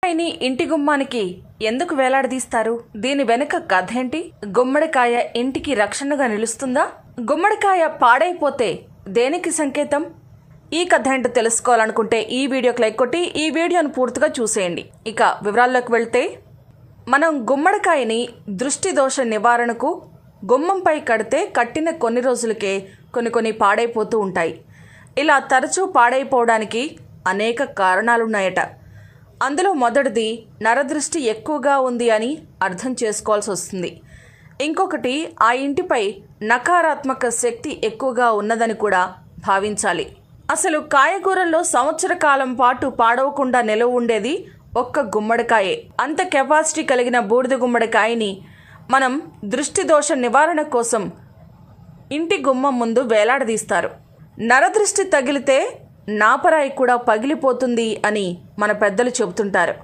గుమ్మడికాయని ఇంటి గుమ్మానికి ఎందుకు వేలాడదీస్తారు? దీని వెనుక కథ ఏంటి? గుమ్మడికాయ ఇంటికి రక్షణగా నిలుస్తుందా? గుమ్మడికాయ పాడైపోతే దేనికి సంకేతం? ఈ కథ ఏంటో తెలుసుకోవాలనుకుంటే ఈ వీడియోకి లైక్ కొట్టి ఈ వీడియోను పూర్తిగా చూసేయండి. ఇక వివరాల్లోకి వెళ్తే, మనం గుమ్మడికాయని దృష్టి దోష నివారణకు గుమ్మంపై కడితే కట్టిన కొన్ని రోజులకే కొన్ని పాడైపోతూ ఉంటాయి. ఇలా తరచూ పాడైపోవడానికి అనేక కారణాలున్నాయట. అందులో మొదటిది నరదృష్టి ఎక్కువగా ఉంది అని అర్థం చేసుకోవాల్సి వస్తుంది. ఇంకొకటి ఆ ఇంటిపై నకారాత్మక శక్తి ఎక్కువగా ఉన్నదని కూడా భావించాలి. అసలు కాయగూరల్లో సంవత్సర కాలం పాటు పాడవకుండా నిలవ ఉండేది ఒక్క గుమ్మడికాయే. అంత కెపాసిటీ కలిగిన బూడిద గుమ్మడికాయని మనం దృష్టి దోష నివారణ కోసం ఇంటి గుమ్మం ముందు వేలాడదీస్తారు. నరదృష్టి తగిలితే నాపరాయి కూడా పగిలిపోతుంది అని మన పెద్దలు చెబుతుంటారు.